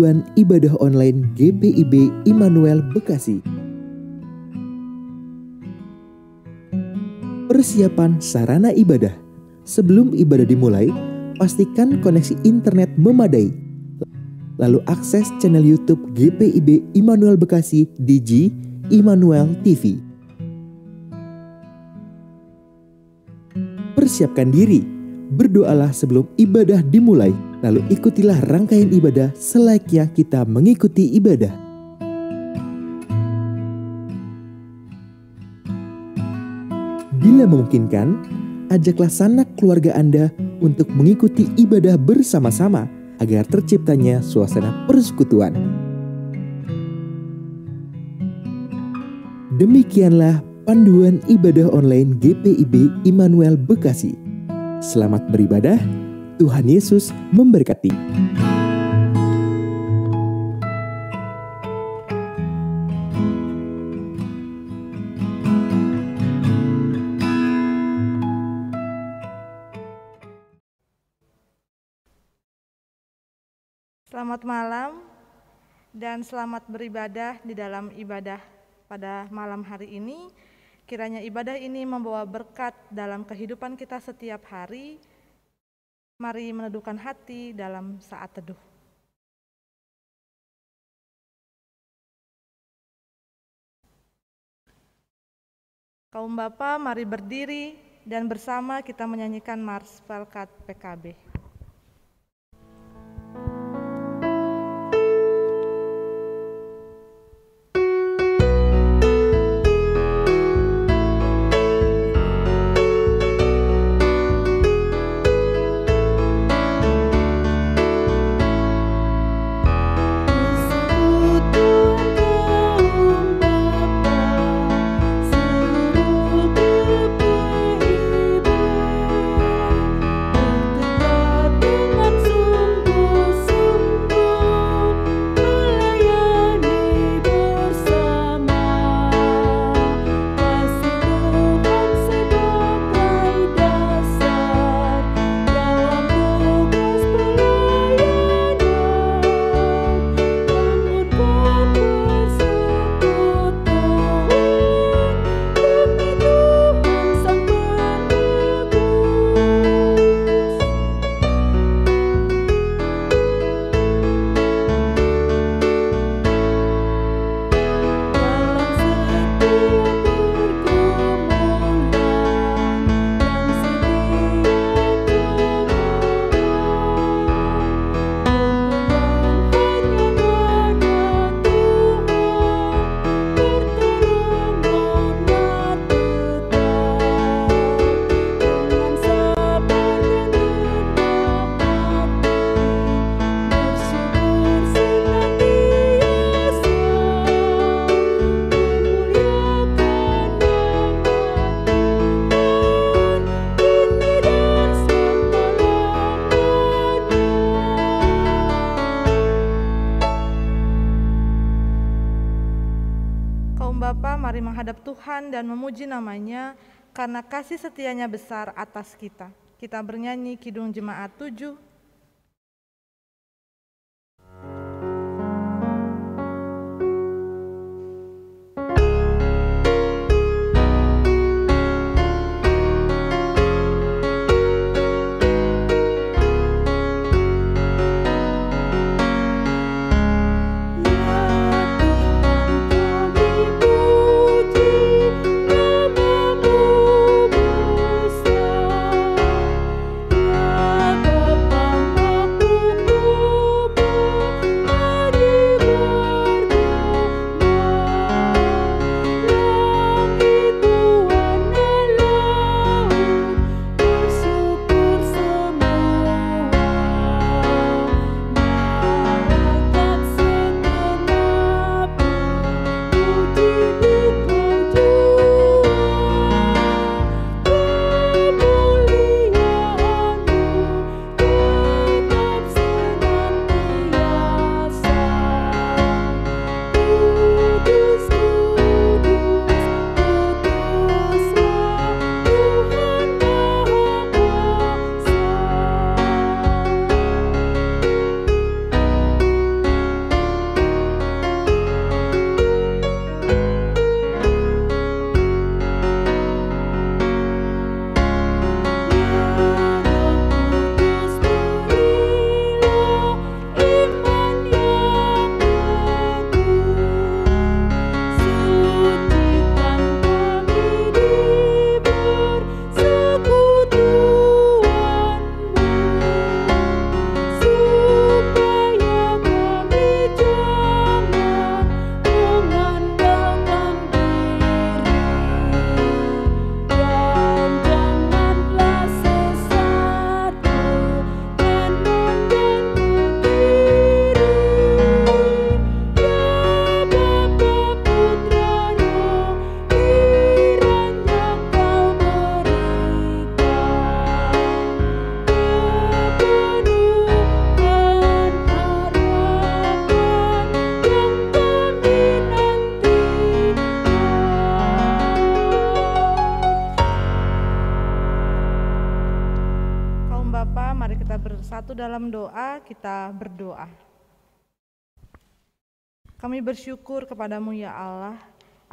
Panduan Ibadah Online GPIB Immanuel Bekasi. Persiapan sarana ibadah. Sebelum ibadah dimulai, pastikan koneksi internet memadai. Lalu akses channel YouTube GPIB Immanuel Bekasi di G Immanuel TV. Persiapkan diri, berdoalah sebelum ibadah dimulai, lalu ikutilah rangkaian ibadah selayaknya kita mengikuti ibadah. Bila memungkinkan, ajaklah sanak keluarga Anda untuk mengikuti ibadah bersama-sama agar terciptanya suasana persekutuan. Demikianlah panduan ibadah online GPIB Immanuel Bekasi. Selamat beribadah, Tuhan Yesus memberkati. Selamat malam dan selamat beribadah di dalam ibadah pada malam hari ini. Kiranya ibadah ini membawa berkat dalam kehidupan kita setiap hari. Mari meneduhkan hati dalam saat teduh. Kaum Bapa, mari berdiri dan bersama kita menyanyikan Mars Pelkat PKB. Mari menghadap Tuhan dan memuji namanya karena kasih setianya besar atas kita. Kita bernyanyi Kidung Jemaat 7. Bapa bersatu dalam doa, kita berdoa. Kami bersyukur kepadamu ya Allah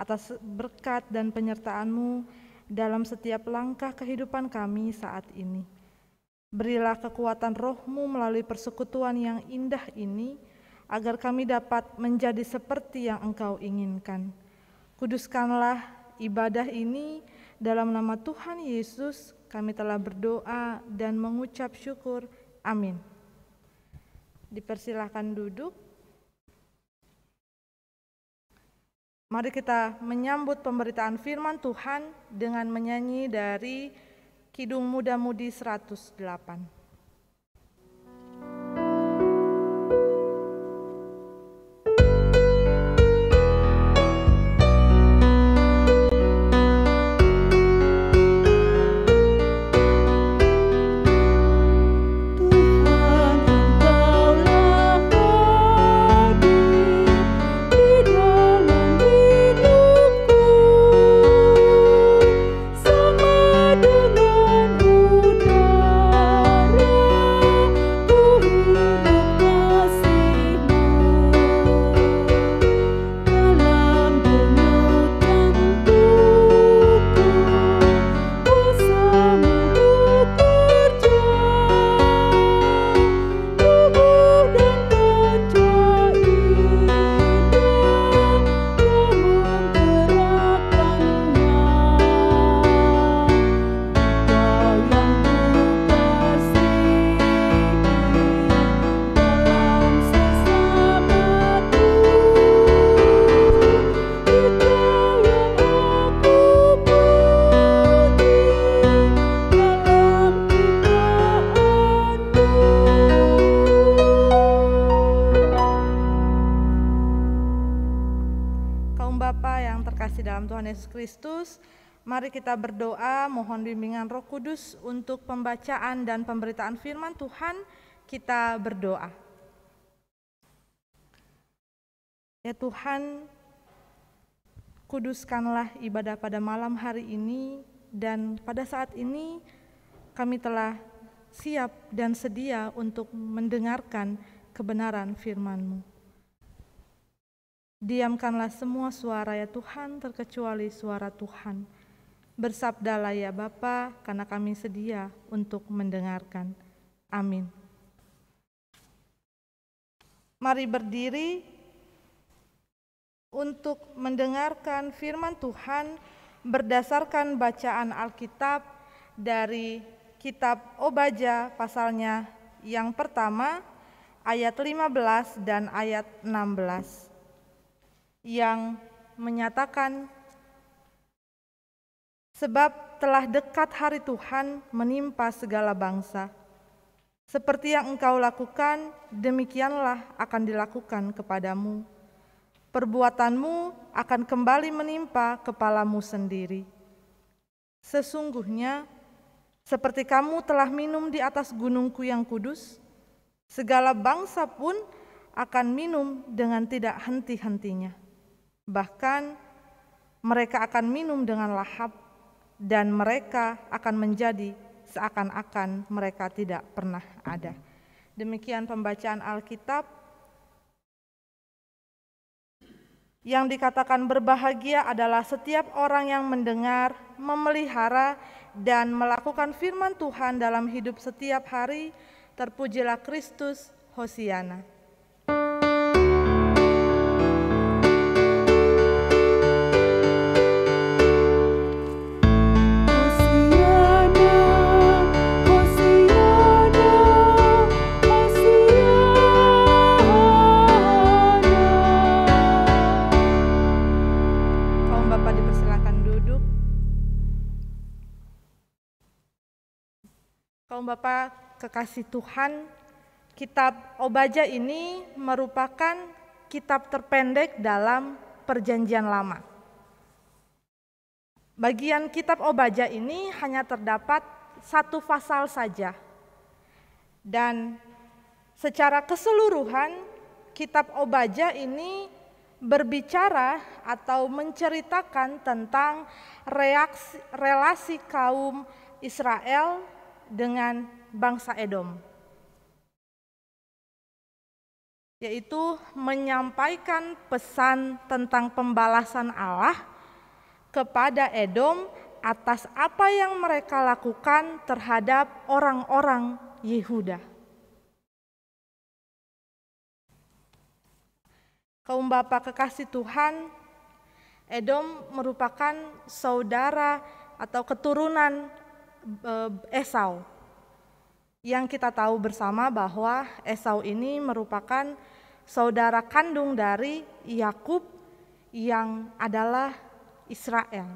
atas berkat dan penyertaan-Mu dalam setiap langkah kehidupan kami saat ini. Berilah kekuatan Roh-Mu melalui persekutuan yang indah ini, agar kami dapat menjadi seperti yang Engkau inginkan. Kuduskanlah ibadah ini, dalam nama Tuhan Yesus kami telah berdoa dan mengucap syukur. Amin. Dipersilahkan duduk. Mari kita menyambut pemberitaan firman Tuhan dengan menyanyi dari Kidung Muda-Mudi 108. Yesus Kristus, mari kita berdoa mohon bimbingan Roh Kudus untuk pembacaan dan pemberitaan firman Tuhan. Kita berdoa. Ya Tuhan, kuduskanlah ibadah pada malam hari ini, dan pada saat ini kami telah siap dan sedia untuk mendengarkan kebenaran firman-Mu. Diamkanlah semua suara ya Tuhan, terkecuali suara Tuhan. Bersabdalah ya Bapa, karena kami sedia untuk mendengarkan. Amin. Mari berdiri untuk mendengarkan firman Tuhan berdasarkan bacaan Alkitab dari kitab Obaja pasalnya yang pertama ayat 15 dan ayat 16. Yang menyatakan, sebab telah dekat hari Tuhan menimpa segala bangsa. Seperti yang engkau lakukan, demikianlah akan dilakukan kepadamu. Perbuatanmu akan kembali menimpa kepalamu sendiri. Sesungguhnya, seperti kamu telah minum di atas gunungku yang kudus, segala bangsa pun akan minum dengan tidak henti-hentinya. Bahkan mereka akan minum dengan lahap, dan mereka akan menjadi seakan-akan mereka tidak pernah ada. Demikian pembacaan Alkitab. Yang dikatakan berbahagia adalah setiap orang yang mendengar, memelihara, dan melakukan firman Tuhan dalam hidup setiap hari. Terpujilah Kristus, Hosiana. Kaum Bapak kekasih Tuhan, kitab Obaja ini merupakan kitab terpendek dalam Perjanjian Lama. Bagian kitab Obaja ini hanya terdapat satu pasal saja. Dan secara keseluruhan kitab Obaja ini berbicara atau menceritakan tentang relasi kaum Israel dengan bangsa Edom. yaitu menyampaikan pesan tentang pembalasan Allah kepada Edom atas apa yang mereka lakukan terhadap orang-orang Yehuda. Kaum bapa kekasih Tuhan, Edom merupakan saudara atau keturunan Esau. Yang kita tahu bersama bahwa Esau ini merupakan saudara kandung dari Yakub yang adalah Israel.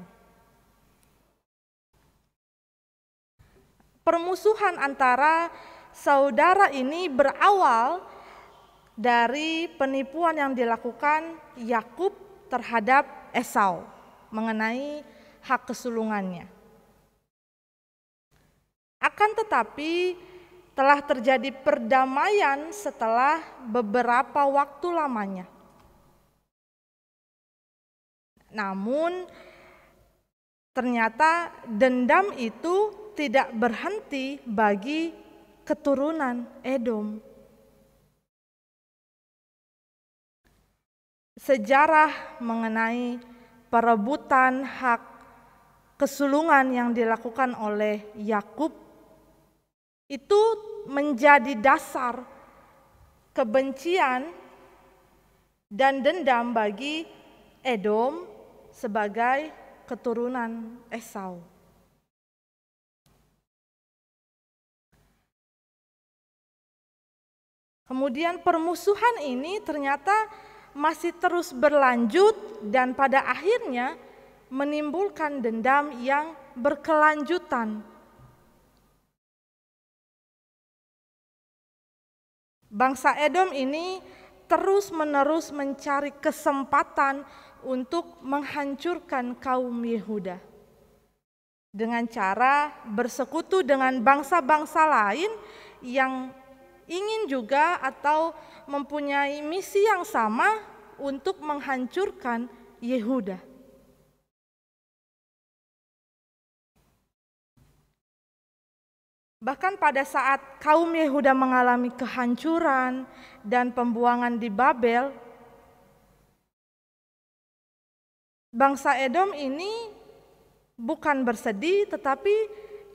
Permusuhan antara saudara ini berawal dari penipuan yang dilakukan Yakub terhadap Esau mengenai hak kesulungannya. Akan tetapi telah terjadi perdamaian setelah beberapa waktu lamanya. Namun ternyata dendam itu tidak berhenti bagi keturunan Edom. Sejarah mengenai perebutan hak kesulungan yang dilakukan oleh Yakub itu menjadi dasar kebencian dan dendam bagi Edom sebagai keturunan Esau. Kemudian permusuhan ini ternyata masih terus berlanjut dan pada akhirnya menimbulkan dendam yang berkelanjutan. Bangsa Edom ini terus-menerus mencari kesempatan untuk menghancurkan kaum Yehuda dengan cara bersekutu dengan bangsa-bangsa lain yang ingin juga atau mempunyai misi yang sama untuk menghancurkan Yehuda. Bahkan pada saat kaum Yehuda mengalami kehancuran dan pembuangan di Babel, bangsa Edom ini bukan bersedih tetapi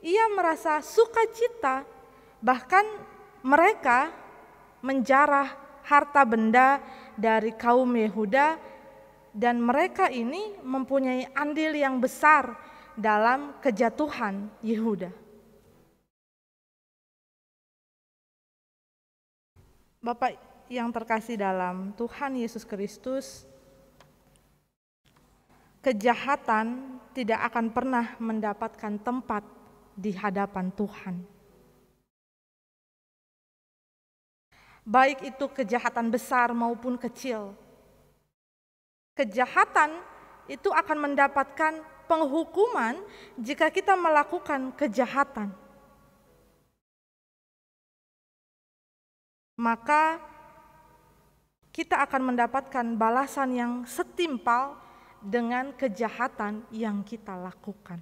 ia merasa sukacita. Bahkan mereka menjarah harta benda dari kaum Yehuda dan mereka ini mempunyai andil yang besar dalam kejatuhan Yehuda. Bapak yang terkasih dalam Tuhan Yesus Kristus, kejahatan tidak akan pernah mendapatkan tempat di hadapan Tuhan. Baik itu kejahatan besar maupun kecil. Kejahatan itu akan mendapatkan penghukuman jika kita melakukan kejahatan. Maka kita akan mendapatkan balasan yang setimpal dengan kejahatan yang kita lakukan.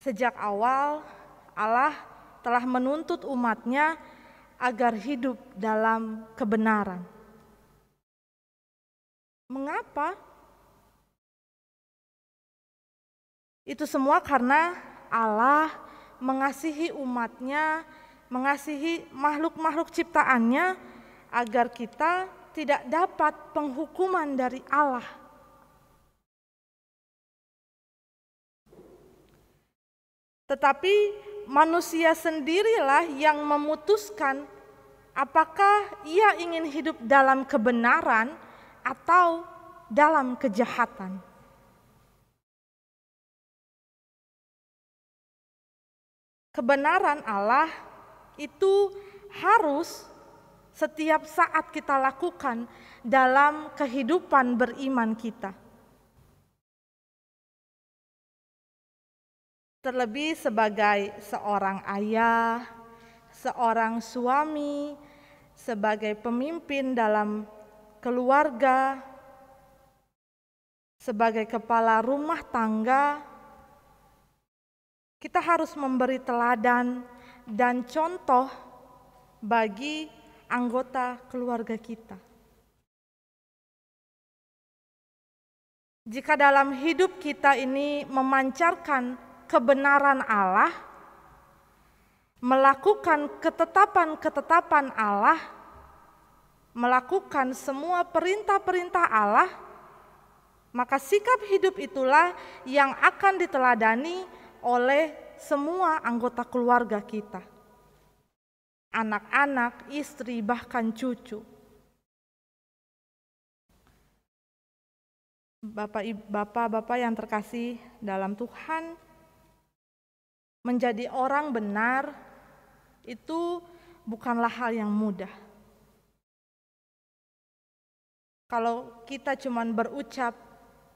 Sejak awal, Allah telah menuntut umat-Nya agar hidup dalam kebenaran. Mengapa? Itu semua karena Allah mengasihi umat-Nya, mengasihi makhluk-makhluk ciptaannya agar kita tidak dapat penghukuman dari Allah. Tetapi manusia sendirilah yang memutuskan apakah ia ingin hidup dalam kebenaran atau dalam kejahatan. Kebenaran Allah itu harus setiap saat kita lakukan dalam kehidupan beriman kita. Terlebih sebagai seorang ayah, seorang suami, sebagai pemimpin dalam keluarga, sebagai kepala rumah tangga, kita harus memberi teladan dan contoh bagi anggota keluarga kita. Jika dalam hidup kita ini memancarkan kebenaran Allah, melakukan ketetapan-ketetapan Allah, melakukan semua perintah-perintah Allah, maka sikap hidup itulah yang akan diteladani oleh semua anggota keluarga kita. Anak-anak, istri, bahkan cucu. Bapak-bapak yang terkasih dalam Tuhan, menjadi orang benar itu bukanlah hal yang mudah. Kalau kita cuma berucap,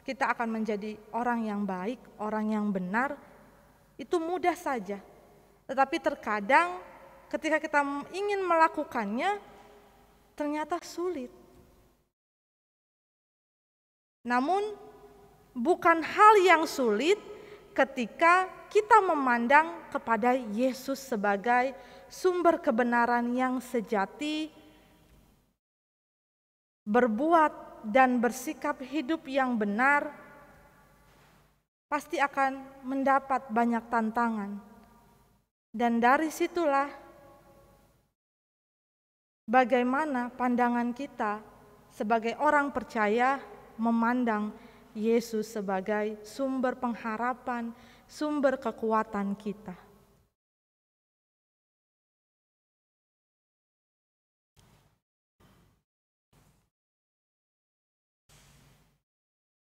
kita akan menjadi orang yang baik, orang yang benar, itu mudah saja. Tetapi terkadang ketika kita ingin melakukannya, ternyata sulit. Namun, bukan hal yang sulit ketika kita memandang kepada Yesus sebagai sumber kebenaran yang sejati, berbuat dan bersikap hidup yang benar, pasti akan mendapat banyak tantangan. Dan dari situlah bagaimana pandangan kita sebagai orang percaya memandang Yesus sebagai sumber pengharapan, sumber kekuatan kita.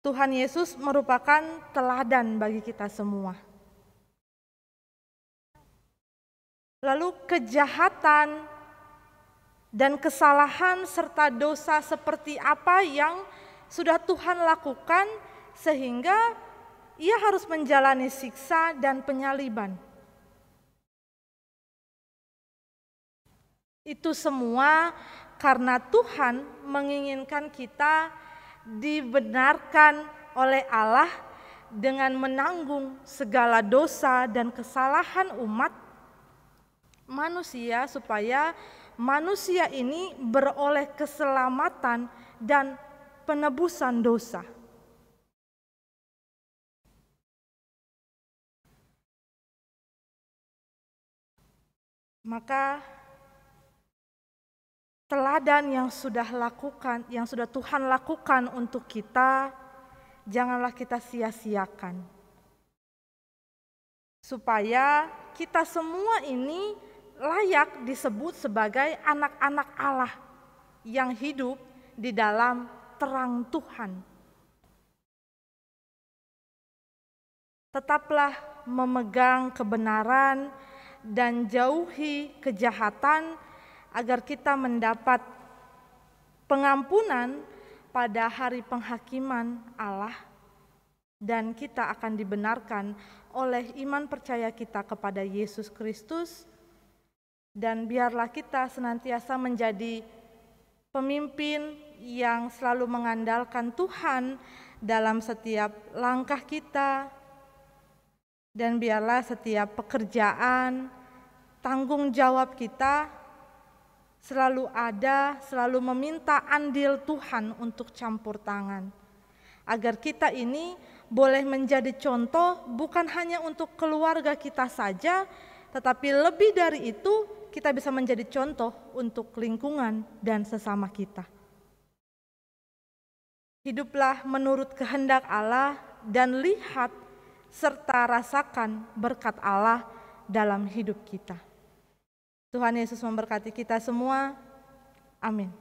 Tuhan Yesus merupakan teladan bagi kita semua. Lalu kejahatan dan kesalahan serta dosa seperti apa yang sudah Tuhan lakukan sehingga ia harus menjalani siksa dan penyaliban. Itu semua karena Tuhan menginginkan kita dibenarkan oleh Allah dengan menanggung segala dosa dan kesalahan umat manusia supaya manusia ini beroleh keselamatan dan penebusan dosa. Maka teladan yang sudah Tuhan lakukan untuk kita, janganlah kita sia-siakan. Supaya kita semua ini layak disebut sebagai anak-anak Allah yang hidup di dalam terang Tuhan. Tetaplah memegang kebenaran dan jauhi kejahatan agar kita mendapat pengampunan pada hari penghakiman Allah dan kita akan dibenarkan oleh iman percaya kita kepada Yesus Kristus, dan biarlah kita senantiasa menjadi pemimpin yang selalu mengandalkan Tuhan dalam setiap langkah kita, dan biarlah setiap pekerjaan, tanggung jawab kita selalu meminta andil Tuhan untuk campur tangan. Agar kita ini boleh menjadi contoh bukan hanya untuk keluarga kita saja, tetapi lebih dari itu kita bisa menjadi contoh untuk lingkungan dan sesama kita. Hiduplah menurut kehendak Allah dan lihat serta rasakan berkat Allah dalam hidup kita. Tuhan Yesus memberkati kita semua. Amin.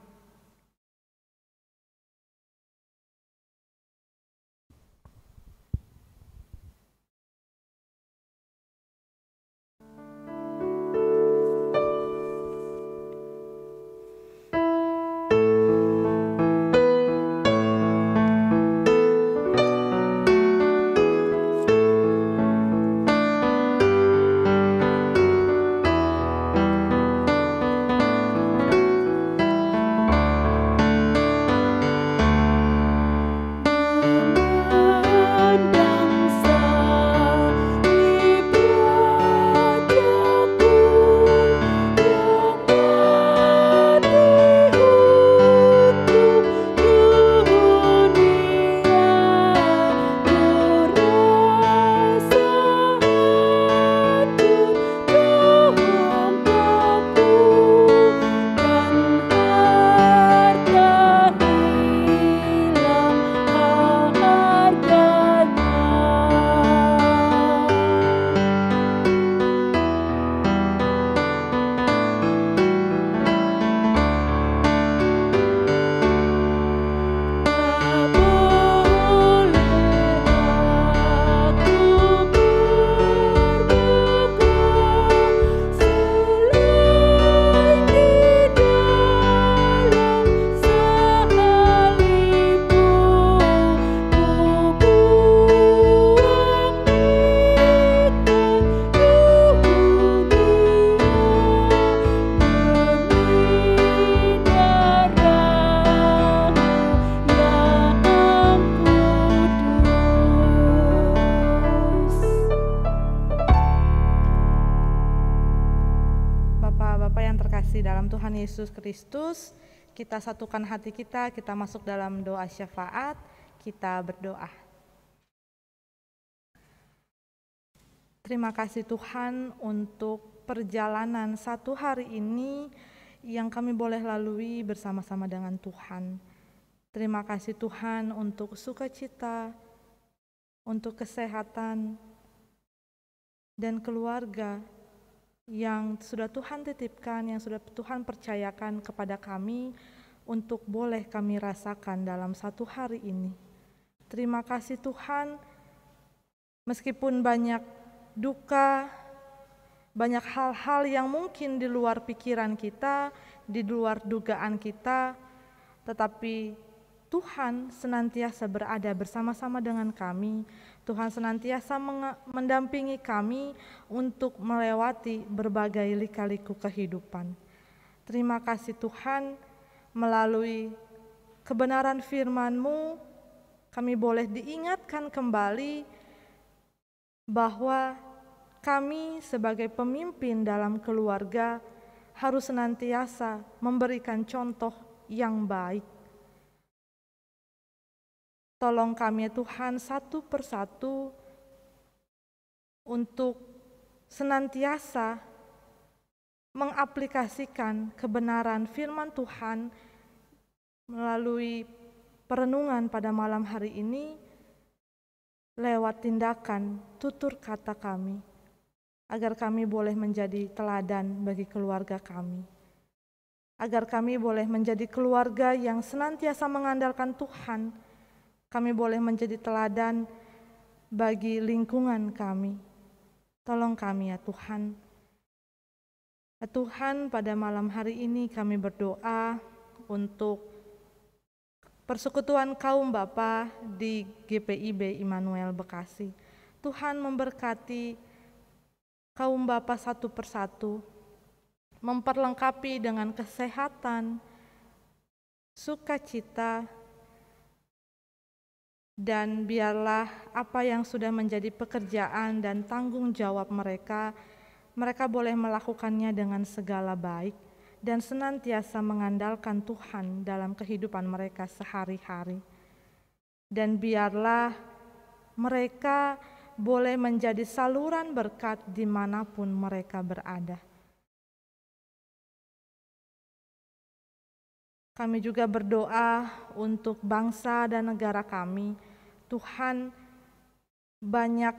Tuhan Yesus Kristus, kita satukan hati kita masuk dalam doa syafaat, kita berdoa. Terima kasih Tuhan untuk perjalanan satu hari ini yang kami boleh lalui bersama-sama dengan Tuhan. Terima kasih Tuhan untuk sukacita, untuk kesehatan, dan keluarga yang sudah Tuhan titipkan, yang sudah Tuhan percayakan kepada kami untuk boleh kami rasakan dalam satu hari ini. Terima kasih Tuhan, meskipun banyak duka, banyak hal-hal yang mungkin di luar pikiran kita, di luar dugaan kita, tetapi Tuhan senantiasa berada bersama-sama dengan kami. Tuhan senantiasa mendampingi kami untuk melewati berbagai lika-liku kehidupan. Terima kasih Tuhan, melalui kebenaran firman-Mu, kami boleh diingatkan kembali bahwa kami sebagai pemimpin dalam keluarga harus senantiasa memberikan contoh yang baik. Tolong kami ya Tuhan satu persatu untuk senantiasa mengaplikasikan kebenaran firman Tuhan melalui perenungan pada malam hari ini lewat tindakan tutur kata kami, agar kami boleh menjadi teladan bagi keluarga kami, agar kami boleh menjadi keluarga yang senantiasa mengandalkan Tuhan. Kami boleh menjadi teladan bagi lingkungan kami. Tolong kami ya Tuhan. Ya Tuhan, pada malam hari ini kami berdoa untuk persekutuan kaum Bapa di GPIB Immanuel Bekasi. Tuhan memberkati kaum Bapa satu persatu, memperlengkapi dengan kesehatan, sukacita, dan biarlah apa yang sudah menjadi pekerjaan dan tanggung jawab mereka boleh melakukannya dengan segala baik dan senantiasa mengandalkan Tuhan dalam kehidupan mereka sehari-hari. Dan biarlah mereka boleh menjadi saluran berkat dimanapun mereka berada. Kami juga berdoa untuk bangsa dan negara kami. Tuhan, banyak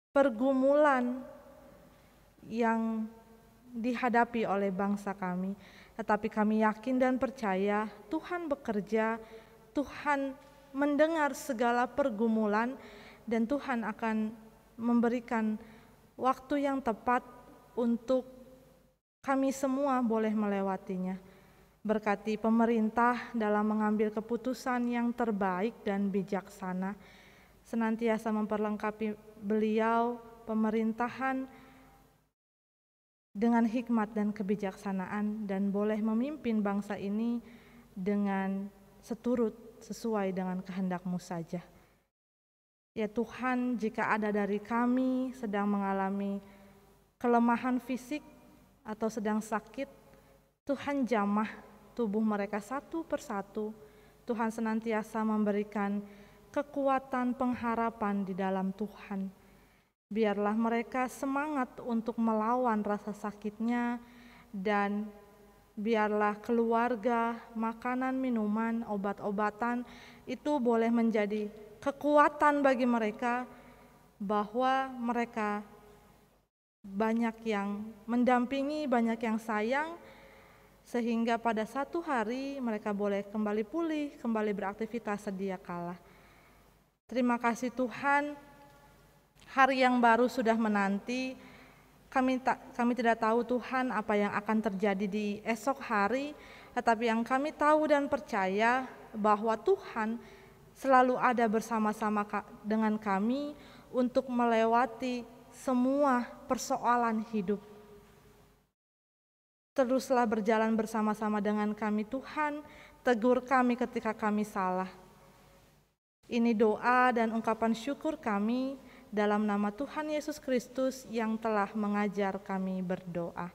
pergumulan yang dihadapi oleh bangsa kami, tetapi kami yakin dan percaya Tuhan bekerja, Tuhan mendengar segala pergumulan, dan Tuhan akan memberikan waktu yang tepat untuk kami semua boleh melewatinya. Berkati pemerintah dalam mengambil keputusan yang terbaik dan bijaksana, senantiasa memperlengkapi beliau, pemerintahan, dengan hikmat dan kebijaksanaan, dan boleh memimpin bangsa ini dengan sesuai dengan kehendak-Mu saja. Ya Tuhan, jika ada dari kami sedang mengalami kelemahan fisik atau sedang sakit, Tuhan jamah tubuh mereka satu persatu. Tuhan senantiasa memberikan kekuatan pengharapan di dalam Tuhan. Biarlah mereka semangat untuk melawan rasa sakitnya, dan biarlah keluarga, makanan, minuman, obat-obatan itu boleh menjadi kekuatan bagi mereka, bahwa mereka banyak yang mendampingi, banyak yang sayang, sehingga pada satu hari mereka boleh kembali pulih, kembali beraktivitas sedia kala. Terima kasih Tuhan, hari yang baru sudah menanti. Kami tidak tahu Tuhan apa yang akan terjadi di esok hari, tetapi yang kami tahu dan percaya bahwa Tuhan selalu ada bersama-sama dengan kami untuk melewati semua persoalan hidup. Teruslah berjalan bersama-sama dengan kami Tuhan, tegur kami ketika kami salah. Ini doa dan ungkapan syukur kami dalam nama Tuhan Yesus Kristus yang telah mengajar kami berdoa.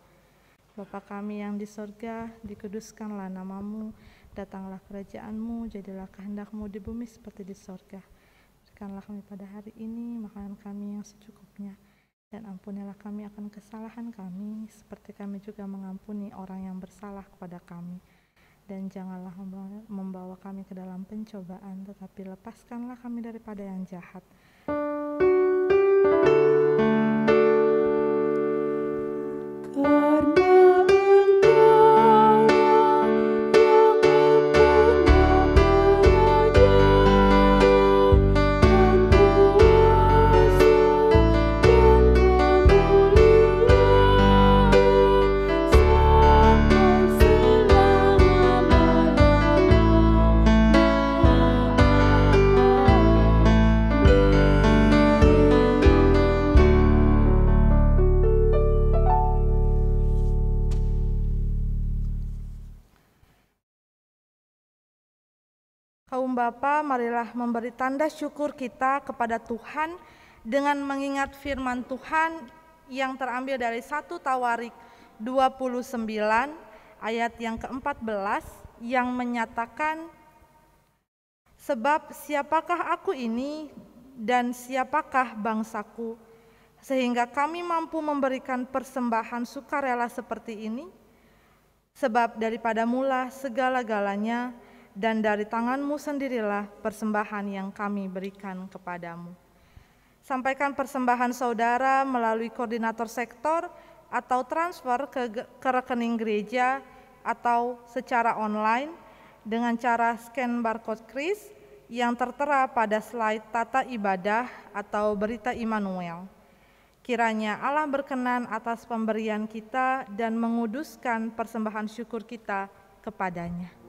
Bapa kami yang di sorga, dikuduskanlah namamu, datanglah kerajaan-Mu, jadilah kehendak-Mu di bumi seperti di sorga. Berikanlah kami pada hari ini makanan kami yang secukupnya, dan ampunilah kami akan kesalahan kami, seperti kami juga mengampuni orang yang bersalah kepada kami. Dan janganlah membawa kami ke dalam pencobaan, tetapi lepaskanlah kami daripada yang jahat. Kaum Bapa, marilah memberi tanda syukur kita kepada Tuhan dengan mengingat firman Tuhan yang terambil dari 1 Tawarik 29 ayat yang ke-14 yang menyatakan, sebab siapakah aku ini dan siapakah bangsaku, sehingga kami mampu memberikan persembahan sukarela seperti ini? Sebab daripada mula segala-galanya, dan dari tangan-Mu sendirilah persembahan yang kami berikan kepadamu. Sampaikan persembahan saudara melalui koordinator sektor atau transfer ke rekening gereja atau secara online dengan cara scan barcode kris yang tertera pada slide tata ibadah atau berita Immanuel. Kiranya Allah berkenan atas pemberian kita dan menguduskan persembahan syukur kita kepadanya.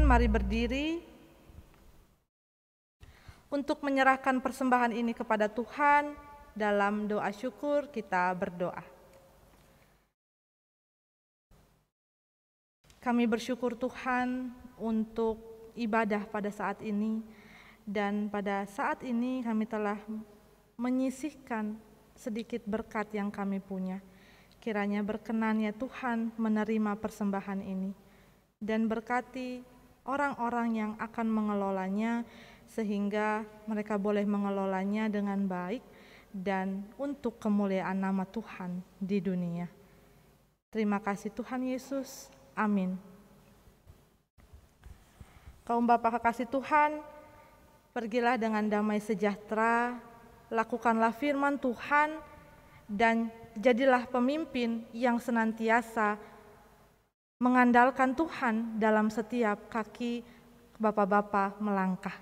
Mari berdiri untuk menyerahkan persembahan ini kepada Tuhan. Dalam doa syukur kita berdoa. Kami bersyukur Tuhan untuk ibadah pada saat ini, dan pada saat ini kami telah menyisihkan sedikit berkat yang kami punya. Kiranya berkenan ya Tuhan menerima persembahan ini dan berkati orang-orang yang akan mengelolanya, sehingga mereka boleh mengelolanya dengan baik dan untuk kemuliaan nama Tuhan di dunia. Terima kasih Tuhan Yesus, amin. Kaum Bapa kekasih Tuhan, pergilah dengan damai sejahtera, lakukanlah firman Tuhan, dan jadilah pemimpin yang senantiasa mengandalkan Tuhan dalam setiap kaki Bapak-bapak melangkah.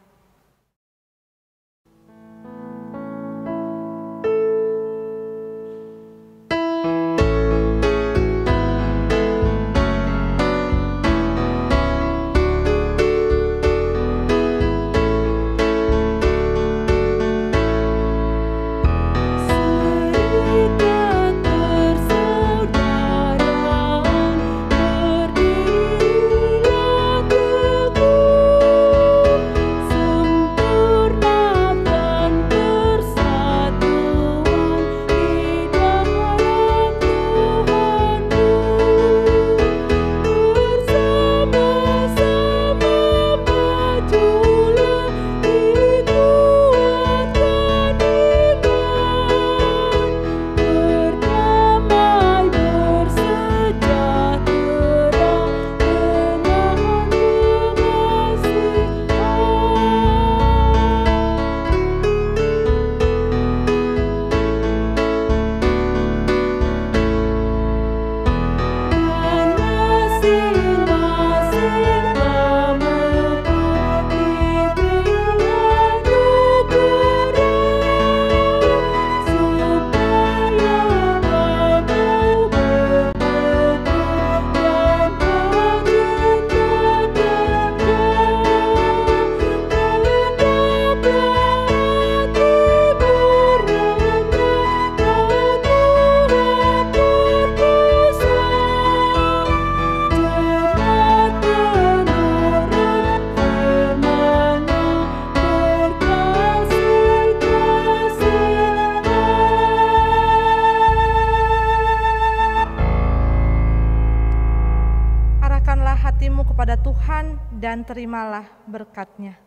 Tuhan dan terimalah berkat-Nya.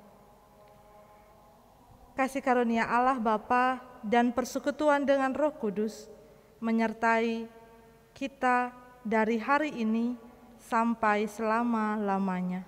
Kasih karunia Allah Bapa dan persekutuan dengan Roh Kudus menyertai kita dari hari ini sampai selama-lamanya.